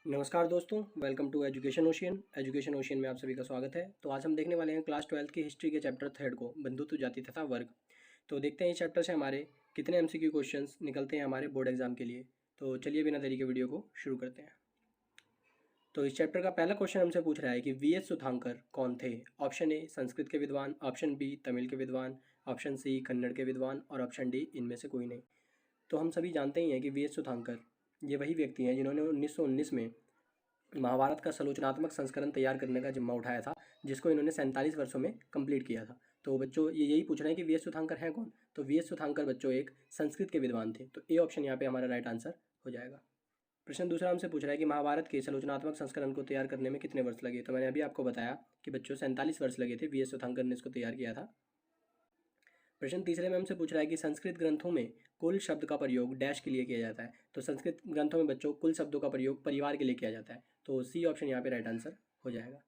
नमस्कार दोस्तों, welcome to education ocean में आप सभी का स्वागत है। तो आज हम देखने वाले हैं क्लास 12 की हिस्ट्री के चैप्टर 3 को, बंधुत्व, जाति तथा वर्ग। तो देखते हैं इस चैप्टर से हमारे कितने एमसीक्यू क्वेश्चंस निकलते हैं हमारे बोर्ड एग्जाम के लिए। तो चलिए बिना देरी के वीडियो को शुरू करते हैं। तो इस चैप्टर का पहला क्वेश्चन हमसे पूछ रहा है कि वीएस सुधांकर कौन थे। ऑप्शन ए संस्कृत के विद्वान, ऑप्शन बी तमिल के विद्वान, ऑप्शन सी कन्नड़ के विद्वान और ऑप्शन डी इनमें से कोई नहीं। तो हम सभी जानते ही हैं कि वीएस सुधांकर ये वही व्यक्ति हैं जिन्होंने 1919 में महाभारत का सलोचनात्मक संस्करण तैयार करने का जिम्मा उठाया था, जिसको इन्होंने 47 वर्षों में कंप्लीट किया था। तो बच्चों ये यही पूछ रहे हैं कि वीएस सुधांकर हैं कौन। तो वीएस सुधांकर बच्चों एक संस्कृत के विद्वान थे। तो ए ऑप्शन यहाँ पे हमारा राइट आंसर हो जाएगा। प्रश्न दूसरा हमसे पूछ रहा है कि महाभारत के सलोचनात्मक संस्करण को तैयार करने में कितने वर्ष लगे। तो मैंने अभी आपको बताया कि बच्चों 47 वर्ष लगे थे, वीएस सुधांकर ने इसको तैयार किया था। प्रश्न तीसरे में हमसे पूछ रहा है कि संस्कृत ग्रंथों में कुल शब्द का प्रयोग डैश के लिए किया जाता है। तो संस्कृत ग्रंथों में बच्चों कुल शब्दों का प्रयोग परिवार के लिए किया जाता है। तो सी ऑप्शन यहाँ पे राइट आंसर हो जाएगा।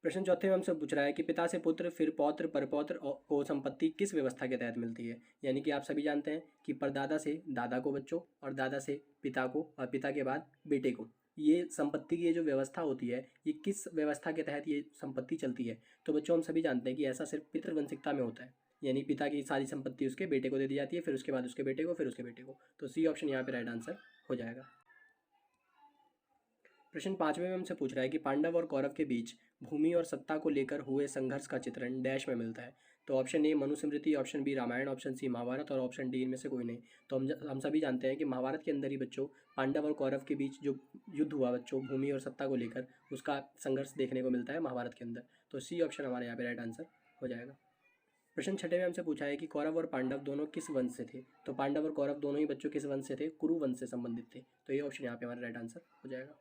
प्रश्न चौथे में हमसे पूछ रहा है कि पिता से पुत्र फिर पौत्र परपौत्र को संपत्ति किस व्यवस्था के तहत मिलती है। यानी कि आप सभी जानते हैं कि परदादा से दादा को बच्चों और दादा से पिता को और पिता के बाद बेटे को, ये संपत्ति की जो व्यवस्था होती है ये किस व्यवस्था के तहत ये संपत्ति चलती है। तो बच्चों हम सभी जानते हैं कि ऐसा सिर्फ पितृवंशिकता में होता है, यानी पिता की सारी संपत्ति उसके बेटे को दे दी जाती है, फिर उसके बाद उसके बेटे को, फिर उसके बेटे को। तो सी ऑप्शन यहाँ पे राइट आंसर हो जाएगा। प्रश्न पांचवें में हमसे पूछ रहा है कि पांडव और कौरव के बीच भूमि और सत्ता को लेकर हुए संघर्ष का चित्रण डैश में मिलता है। तो option A Manusmriti, option B Ramayana, option C Mahabharata और ऑप्शन डी इनमें से कोई नहीं। तो हम सभी जानते हैं कि महाभारत के अंदर ही बच्चों पांडव और कौरव के बीच जो युद्ध हुआ बच्चों भूमि और सत्ता को लेकर, उसका संघर्ष देखने को मिलता है महाभारत के अंदर। तो सी ऑप्शन हमारे यहाँ पे राइट आंसर हो जाएगा। प्रश्न छठे में हमसे पूछा है कि कौरव और पांडव दोनों किस वंश से थे। तो पांडव और कौरव दोनों ही बच्चों किस वंश से थे, कुरु वंश से संबंधित थे। तो ये ऑप्शन यहाँ पे हमारा राइट आंसर हो जाएगा।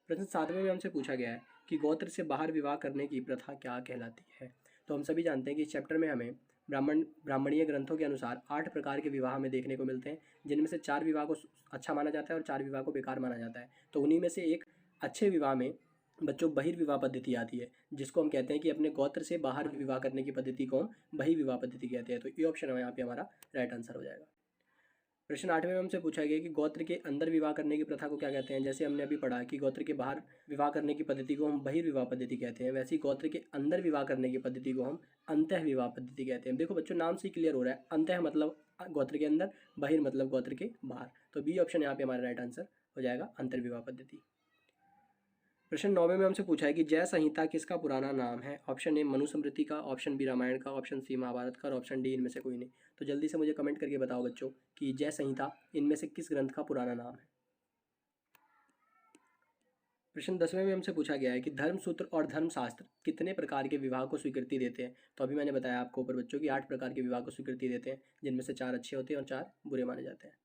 प्रश्न सातवें में हमसे पूछा गया है कि गोत्र से बाहर विवाह करने की प्रथा क्या कहलाती है। तो हम सभी जानते हैं कि इस चैप्टर में हमें ब्राह्मणीय ग्रंथों के अनुसार 8 प्रकार के विवाह हमें देखने को मिलते हैं, जिनमें से 4 विवाह को अच्छा माना जाता है और 4 विवाह को बेकार माना जाता है। तो उन्हीं में से एक अच्छे विवाह में बच्चों बहिर्विवाह पद्धति आती है, जिसको हम कहते हैं कि अपने गोत्र से बाहर विवाह करने की पद्धति को हम बहिर्विवाह पद्धति कहते हैं। तो ये ऑप्शन यहाँ पे हमारा राइट आंसर हो जाएगा। प्रश्न आठवें में हमसे पूछा गया कि गोत्र के अंदर विवाह करने की प्रथा को क्या कहते हैं। जैसे हमने अभी पढ़ा कि गोत्र के बाहर विवाह करने की पद्धति को हम बहिर्विवाह पद्धति कहते हैं, वैसे ही गोत्र के अंदर विवाह करने की पद्धति को हम अंतः विवाह पद्धति कहते हैं। देखो बच्चों नाम से ही क्लियर हो रहा है, अंतः मतलब गोत्र के अंदर, बहिर मतलब गोत्र के बाहर। तो बी ऑप्शन यहाँ पे हमारा राइट आंसर हो जाएगा, अंतर्विवाह पद्धति। प्रश्न 9वें में हमसे पूछा है कि जय संहिता किसका पुराना नाम है। ऑप्शन ए मनुस्मृति का, ऑप्शन बी रामायण का, ऑप्शन सी महाभारत का और ऑप्शन डी इनमें से कोई नहीं। तो जल्दी से मुझे कमेंट करके बताओ बच्चों कि जय संहिता इनमें से किस ग्रंथ का पुराना नाम है। प्रश्न 10वें में हमसे पूछा गया है कि धर्मसूत्र और धर्मशास्त्र कितने प्रकार के विवाह को स्वीकृति देते हैं। तो अभी मैंने बताया आपको ऊपर बच्चों की 8 प्रकार के विवाह को स्वीकृति देते हैं, जिनमें से 4 अच्छे होते हैं और 4 बुरे माने जाते हैं।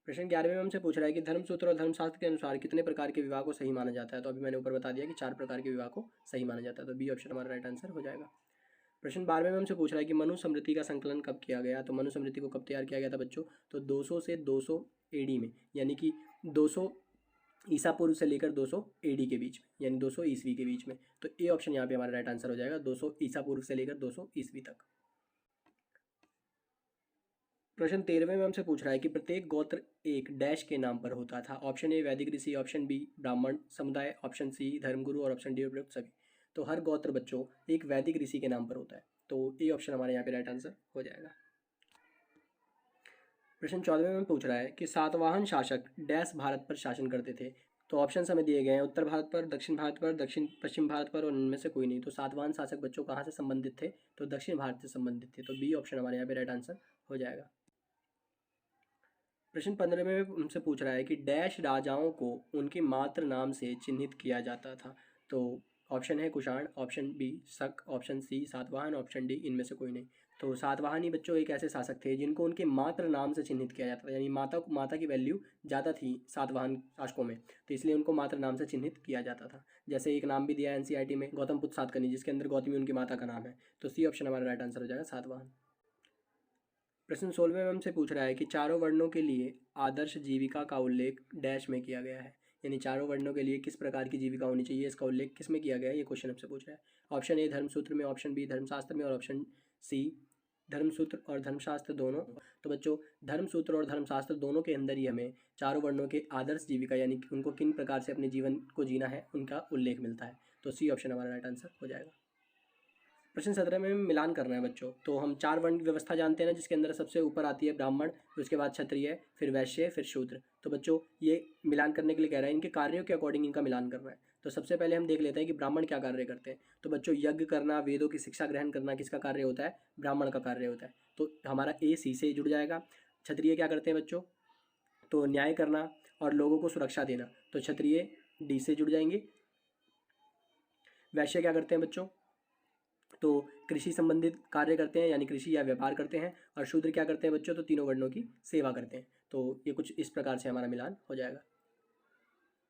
प्रश्न 11वें में हमसे पूछ रहा है कि धर्मसूत्र और धर्मशास्त्र के अनुसार कितने प्रकार के विवाह को सही माना जाता है। तो अभी मैंने ऊपर बता दिया कि 4 प्रकार के विवाह को सही माना जाता है। तो बी ऑप्शन हमारा राइट आंसर हो जाएगा। प्रश्न 12वें में हमसे पूछ रहा है कि मनुस्मृति का संकलन कब किया गया। तो मनुस्मृति को कब तैयार किया गया था बच्चों, तो 200 से 200 एडी में, यानी कि 200 ईसा पूर्व से लेकर 200 एडी के बीच में, यानी 200 ईस्वी के बीच में। तो ए ऑप्शन यहाँ पे हमारा राइट आंसर हो जाएगा, 200 ईसा पूर्व से लेकर 200 ईस्वी तक। प्रश्न 13वें में हमसे पूछ रहा है कि प्रत्येक गोत्र एक डैश के नाम पर होता था। ऑप्शन ए वैदिक ऋषि, ऑप्शन बी ब्राह्मण समुदाय, ऑप्शन सी धर्मगुरु और ऑप्शन डी उपयुक्त सभी। तो हर गोत्र बच्चों एक वैदिक ऋषि के नाम पर होता है। तो ए ऑप्शन हमारे यहाँ पे राइट आंसर हो जाएगा। प्रश्न 14वें में पूछ रहा है कि सातवाहन शासक डैश भारत पर शासन करते थे। तो ऑप्शन हमें दिए गए हैं उत्तर भारत पर, दक्षिण भारत पर, दक्षिण पश्चिम भारत पर और इनमें से कोई नहीं। तो सातवाहन शासक बच्चों कहाँ से संबंधित थे, तो दक्षिण भारत से संबंधित थे। तो बी ऑप्शन हमारे यहाँ पे राइट आंसर हो जाएगा। प्रश्न 15 में हमसे पूछ रहा है कि डैश राजाओं को उनके मातृ नाम से चिन्हित किया जाता था। तो ऑप्शन है Kushan, option B Shaka, option C Satavahana, option D इनमें से कोई नहीं। तो सातवाहन ही बच्चों एक ऐसे शासक थे जिनको उनके मातृ नाम से चिन्हित किया जाता था, यानी माता की वैल्यू ज़्यादा थी सातवाहन शासकों में, तो इसलिए उनको मातृ नाम से चिन्हित किया जाता था। जैसे एक नाम भी दिया है एनसीईआरटी में, गौतम पुत्र सातकर्णी, जिसके अंदर गौतमी उनकी माता का नाम है। तो सी ऑप्शन हमारा राइट आंसर हो जाएगा, सातवाहन। प्रश्न 16वें में हमसे पूछ रहा है कि चारों वर्णों के लिए आदर्श जीविका का उल्लेख डैश में किया गया है, यानी चारों वर्णों के लिए किस प्रकार की जीविका होनी चाहिए, इसका उल्लेख किस में किया गया है, ये क्वेश्चन हमसे पूछ रहा है। ऑप्शन ए धर्मसूत्र में, ऑप्शन बी धर्मशास्त्र में और ऑप्शन सी धर्मसूत्र और धर्मशास्त्र दोनों। तो बच्चों धर्मसूत्र और धर्मशास्त्र दोनों के अंदर ही हमें चारों वर्णों के आदर्श जीविका यानी कि उनको किन प्रकार से अपने जीवन को जीना है उनका उल्लेख मिलता है। तो सी ऑप्शन हमारा राइट आंसर हो जाएगा। प्रश्न 17 में मिलान करना है बच्चों। तो हम 4 वर्ण व्यवस्था जानते हैं ना, जिसके अंदर सबसे ऊपर आती है ब्राह्मण, उसके बाद क्षत्रिय, फिर वैश्य, फिर शूद्र। तो बच्चों ये मिलान करने के लिए कह रहा है इनके कार्यों के अकॉर्डिंग इनका मिलान करना है। तो सबसे पहले हम देख लेते हैं कि ब्राह्मण क्या कार्य करते हैं। तो बच्चों यज्ञ करना, वेदों की शिक्षा ग्रहण करना किसका कार्य होता है? ब्राह्मण का कार्य होता है। तो हमारा ए सी से जुड़ जाएगा। क्षत्रिय क्या करते हैं बच्चों? तो न्याय करना और लोगों को सुरक्षा देना, तो क्षत्रिय डी से जुड़ जाएंगे। वैश्य क्या करते हैं बच्चों? तो कृषि संबंधित कार्य करते हैं यानी कृषि या व्यापार करते हैं। और शूद्र क्या करते हैं बच्चों? तो तीनों वर्णों की सेवा करते हैं। तो ये कुछ इस प्रकार से हमारा मिलान हो जाएगा।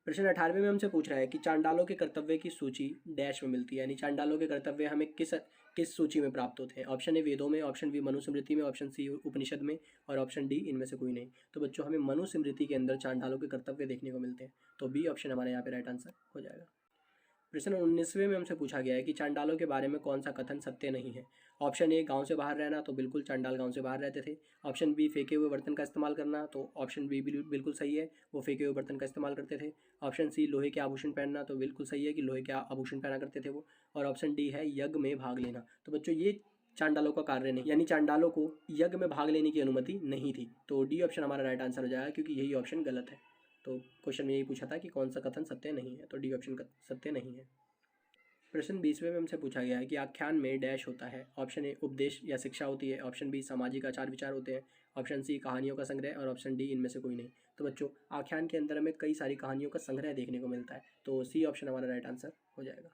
प्रश्न 18वें में हमसे पूछ रहा है कि चांडालों के कर्तव्य की सूची डैश में मिलती है, यानी चांडालों के कर्तव्य हमें किस सूची में प्राप्त होते हैं? ऑप्शन ए वेदों में, ऑप्शन बी मनुस्मृति में, ऑप्शन सी उपनिषद में और ऑप्शन डी इनमें से कोई नहीं। तो बच्चों हमें मनुस्मृति के अंदर चांडालों के कर्तव्य देखने को मिलते हैं। तो बी ऑप्शन हमारे यहाँ पे राइट आंसर हो जाएगा। प्रश्न 19वें में हमसे पूछा गया है कि चांडालों के बारे में कौन सा कथन सत्य नहीं है? ऑप्शन ए गांव से बाहर रहना, तो बिल्कुल चांडाल गांव से बाहर रहते थे। ऑप्शन बी फेंके हुए बर्तन का इस्तेमाल करना, तो ऑप्शन बी बिल्कुल सही है, वो फेंके हुए बर्तन का इस्तेमाल करते थे। ऑप्शन सी लोहे के आभूषण पहनना, तो बिल्कुल सही है कि लोहे के आभूषण पहना करते थे वो। और ऑप्शन डी है यज्ञ में भाग लेना। तो बच्चों ये चांडालों का कार्य नहीं, यानी चांडालों को यज्ञ में भाग लेने की अनुमति नहीं थी। तो डी ऑप्शन हमारा राइट आंसर हो जाएगा, क्योंकि यही ऑप्शन गलत है। तो क्वेश्चन में यही पूछा था कि कौन सा कथन सत्य नहीं है, तो डी ऑप्शन सत्य नहीं है। प्रश्न 20वें में हमसे पूछा गया है कि आख्यान में डैश होता है। ऑप्शन ए उपदेश या शिक्षा होती है, ऑप्शन बी सामाजिक आचार विचार होते हैं, ऑप्शन सी कहानियों का संग्रह और ऑप्शन डी इनमें से कोई नहीं। तो बच्चों आख्यान के अंदर हमें कई सारी कहानियों का संग्रह देखने को मिलता है। तो सी ऑप्शन हमारा राइट आंसर हो जाएगा।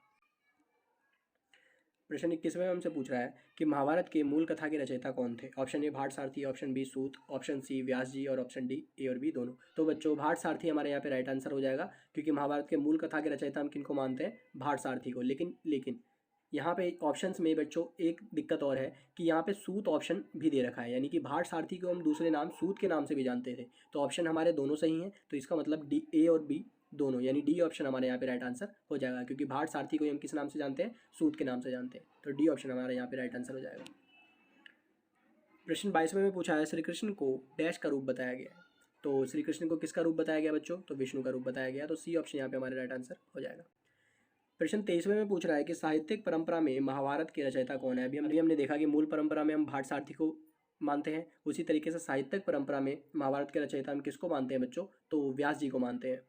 प्रश्न 21वें में हमसे पूछ रहा है कि महाभारत के मूल कथा के रचयिता कौन थे? Option A Bhat Sarathi, option B Suta, option C व्यास जी और ऑप्शन डी ए और बी दोनों। तो बच्चों भाट सारथी हमारे यहाँ पे राइट आंसर हो जाएगा, क्योंकि महाभारत के मूल कथा के रचयिता हम किनको मानते हैं? भाट सारथी को। लेकिन यहाँ पे ऑप्शंस में बच्चों एक दिक्कत और है कि यहाँ पे सूत ऑप्शन भी दे रखा है, यानी कि भाट सारथी को हम दूसरे नाम सूत के नाम से भी जानते थे। तो ऑप्शन हमारे दोनों सही हैं, तो इसका मतलब डी ए और बी दोनों, यानी डी ऑप्शन हमारे यहाँ पे राइट आंसर हो जाएगा, क्योंकि भाट सारथी को हम किस नाम से जानते हैं? सूत के नाम से जानते हैं। तो डी ऑप्शन हमारे यहाँ पे राइट आंसर हो जाएगा। प्रश्न 22वें में पूछा है श्री कृष्ण को डैश का रूप बताया गया है। तो श्री कृष्ण को किसका रूप बताया गया बच्चों? तो विष्णु का रूप बताया गया। तो सी ऑप्शन यहाँ पे हमारे राइट आंसर हो जाएगा। प्रश्न 23वें में पूछ रहा है कि साहित्यिक परंपरा में महाभारत के रचयिता कौन है? अभी हमने देखा कि मूल परंपरा में हम भाट सारथी को मानते हैं, उसी तरीके से साहित्यिक परंपरा में महाभारत के रचयिता हम किसको मानते हैं बच्चों? तो व्यास जी को मानते हैं।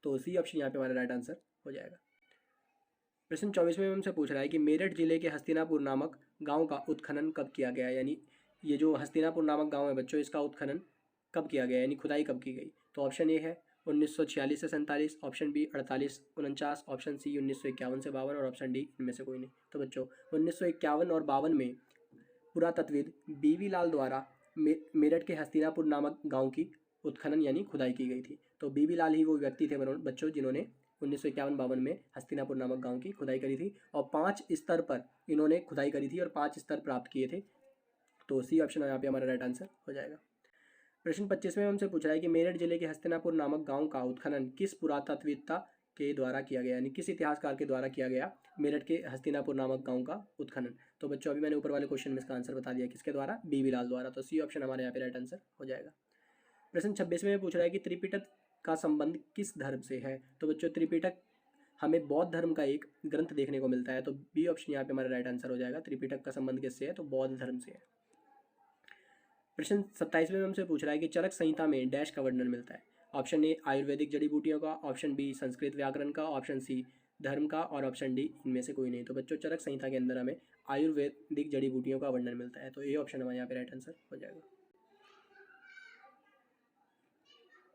तो सी ऑप्शन यहाँ पे हमारा राइट आंसर हो जाएगा। प्रश्न 24वें में हमसे पूछ रहा है कि मेरठ जिले के हस्तिनापुर नामक गाँव का उत्खनन कब किया गया, यानी ये जो हस्तिनापुर नामक गाँव है बच्चों, इसका उत्खनन कब किया गया, यानी खुदाई कब की गई? तो ऑप्शन ए है 1946 से 47, ऑप्शन बी 48-49, ऑप्शन सी 1951 से 52 और ऑप्शन डी इनमें से कोई नहीं। तो बच्चों 1951 और 52 में पुरातत्वविद बीवी लाल द्वारा मेरठ के हस्तिनापुर नामक गांव की उत्खनन यानी खुदाई की गई थी। तो बीवी लाल ही वो व्यक्ति थे बच्चों जिन्होंने 1951-52 में हस्तिनापुर नामक गांव की खुदाई करी थी, और 5 स्तर पर इन्होंने खुदाई करी थी और 5 स्तर प्राप्त किए थे। तो सी ऑप्शन यहाँ पे हमारा राइट आंसर हो जाएगा। प्रश्न 25 में हमसे पूछ रहा है कि मेरठ जिले के हस्तिनापुर नामक गांव का उत्खनन किस पुरातत्वविद्ता के द्वारा किया गया, यानी किस इतिहासकार के द्वारा किया गया मेरठ के हस्तिनापुर नामक गांव का उत्खनन? तो बच्चों अभी मैंने ऊपर वाले क्वेश्चन में इसका आंसर बता दिया, किसके द्वारा? बीवी लाल द्वारा। तो सी ऑप्शन हमारे यहाँ पे राइट आंसर हो जाएगा। प्रश्न 26 में पूछ रहा है कि त्रिपिटक का संबंध किस धर्म से है? तो बच्चों त्रिपिटक हमें बौद्ध धर्म का एक ग्रंथ देखने को मिलता है। तो बी ऑप्शन यहाँ पे हमारा राइट आंसर हो जाएगा। त्रिपिटक का संबंध किससे है? तो बौद्ध धर्म से है। प्रश्न 27वें में हमसे पूछ रहा है कि चरक संहिता में डैश का वर्णन मिलता है। ऑप्शन ए आयुर्वेदिक जड़ी बूटियों का, ऑप्शन बी संस्कृत व्याकरण का, ऑप्शन सी धर्म का और ऑप्शन डी इनमें से कोई नहीं। तो बच्चों चरक संहिता के अंदर हमें आयुर्वेदिक जड़ी बूटियों का वर्णन मिलता है। तो ए ऑप्शन हमारे यहाँ पे राइट आंसर हो जाएगा।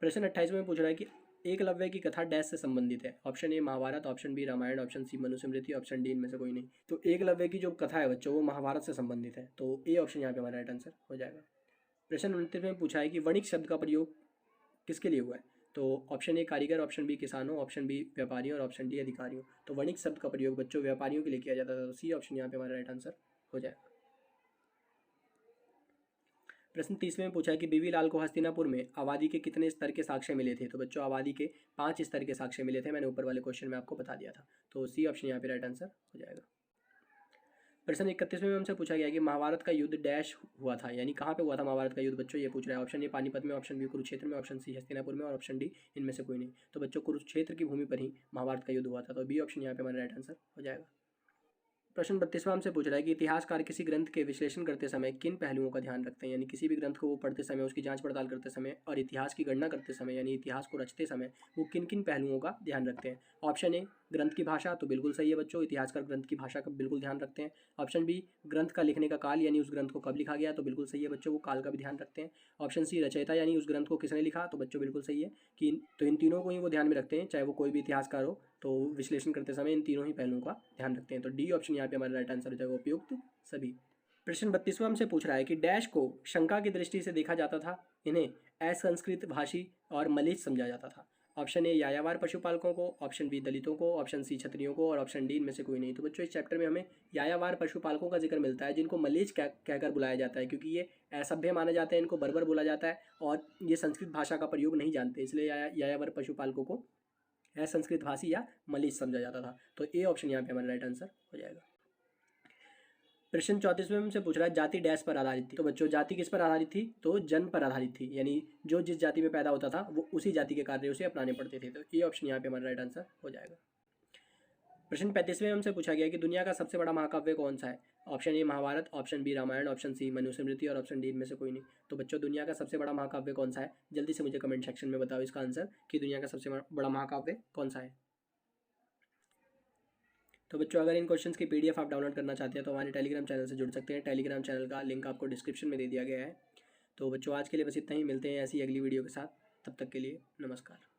प्रश्न 28 में पूछ रहा है कि एकलव्य की कथा डैश से संबंधित है। Option A Mahabharata, option B Ramayana, option C Manusmriti, option D इनमें से कोई नहीं। तो एकलव्य की जो कथा है बच्चों वो महाभारत से संबंधित है। तो ए ऑप्शन यहाँ पे हमारा राइट आंसर हो जाएगा। प्रश्न 29 में पूछा है कि वणिक शब्द का प्रयोग किसके लिए हुआ है? तो ऑप्शन ए कारीगर, ऑप्शन बी किसानों, ऑप्शन बी व्यापारियों और ऑप्शन डी अधिकारियों। तो वणिक शब्द का प्रयोग बच्चों व्यापारियों के लिए किया जाता था। तो सी ऑप्शन यहाँ पे हमारा राइट आंसर हो जाएगा। प्रश्न 30 में पूछा है कि बीवी लाल को हस्तिनापुर में आबादी के कितने स्तर के साक्ष्य मिले थे? तो बच्चों आबादी के 5 स्तर के साक्ष्य मिले थे, मैंने ऊपर वाले क्वेश्चन में आपको बता दिया था। तो सी ऑप्शन यहाँ पे राइट आंसर हो जाएगा। प्रश्न 31वें में हमसे पूछा गया है कि महाभारत का युद्ध डैश हुआ था, यानी कहाँ पे हुआ था महाभारत का युद्ध बच्चों, ये पूछ रहा है। ऑप्शन ए पानीपत में, ऑप्शन बी कुरुक्षेत्र में, ऑप्शन सी हस्तिनापुर में और ऑप्शन डी इनमें से कोई नहीं। तो बच्चों कुरुक्षेत्र की भूमि पर ही महाभारत का युद्ध हुआ था, तो बी ऑप्शन यहाँ पे हमारा राइट आंसर हो जाएगा। प्रश्न 32वां हमसे पूछ रहा है कि इतिहासकार किसी ग्रंथ के विश्लेषण करते समय किन पहलुओं का ध्यान रखते हैं, यानी किसी भी ग्रंथ को वो पढ़ते समय, उसकी जांच पड़ताल करते समय और इतिहास की गणना करते समय, यानी इतिहास को रचते समय वो किन किन पहलुओं का ध्यान रखते हैं। ऑप्शन ए ग्रंथ की भाषा, तो बिल्कुल सही है बच्चों, इतिहासकार ग्रंथ की भाषा का बिल्कुल ध्यान रखते हैं। ऑप्शन बी ग्रंथ का लिखने का काल, यानी उस ग्रंथ को कब लिखा गया, तो बिल्कुल सही है बच्चों, वो काल का भी ध्यान रखते हैं। ऑप्शन सी रचयिता, यानी उस ग्रंथ को किसने लिखा, तो बच्चों बिल्कुल सही है कि तो इन तीनों को ही वो ध्यान में रखते हैं, चाहे वो कोई भी इतिहासकार हो, तो विश्लेषण करते समय इन तीनों ही पहलुओं का ध्यान रखते हैं। तो डी ऑप्शन यहाँ पे हमारा राइट आंसर हो जाएगा, उपयुक्त सभी। प्रश्न 32वां हमसे पूछ रहा है कि डैश को शंका की दृष्टि से देखा जाता था, इन्हें असंस्कृत भाषी और मलिच समझा जाता था। ऑप्शन ए यायावार पशुपालकों को, ऑप्शन बी दलितों को, ऑप्शन सी क्षत्रियों को और ऑप्शन डी इनमें से कोई नहीं। तो बच्चों इस चैप्टर में हमें यायावार पशुपालकों का जिक्र मिलता है, जिनको मलिच कहकर बुलाया जाता है, क्योंकि ये असभ्य माने जाते हैं, इनको बर्बर बोला जाता है और ये संस्कृत भाषा का प्रयोग नहीं जानते, इसलिए यायावर पशुपालकों को असंस्कृत भाषी या मलिच समझा जाता था। तो ए ऑप्शन यहाँ पे हमारा राइट आंसर हो जाएगा। प्रश्न 34वें में से पूछ रहा है जाति डैश पर आधारित थी, तो बच्चों जाति किस पर आधारित थी, तो जन्म पर आधारित थी, यानी जो जिस जाति में पैदा होता था वो उसी जाति के कार्य उसे अपनाने पड़ते थे। तो ये ऑप्शन यहाँ पे हमारा राइट आंसर हो जाएगा। प्रश्न 35वें में हमसे पूछा गया कि दुनिया का सबसे बड़ा महाकाव्य कौन सा है। Option A Mahabharata, option B Ramayana, option C Manusmriti और ऑप्शन डी इनमें से कोई नहीं। तो बच्चों दुनिया का सबसे बड़ा महाकाव्य कौन सा है, जल्दी से मुझे कमेंट सेक्शन में बताओ इसका आंसर कि दुनिया का सबसे बड़ा महाकाव्य कौन सा है। तो बच्चों अगर इन क्वेश्चंस की पीडीएफ आप डाउनलोड करना चाहते हैं तो हमारे टेलीग्राम चैनल से जुड़ सकते हैं, टेलीग्राम चैनल का लिंक आपको डिस्क्रिप्शन में दे दिया गया है। तो बच्चों आज के लिए बस इतना ही, मिलते हैं ऐसी अगली वीडियो के साथ, तब तक के लिए नमस्कार।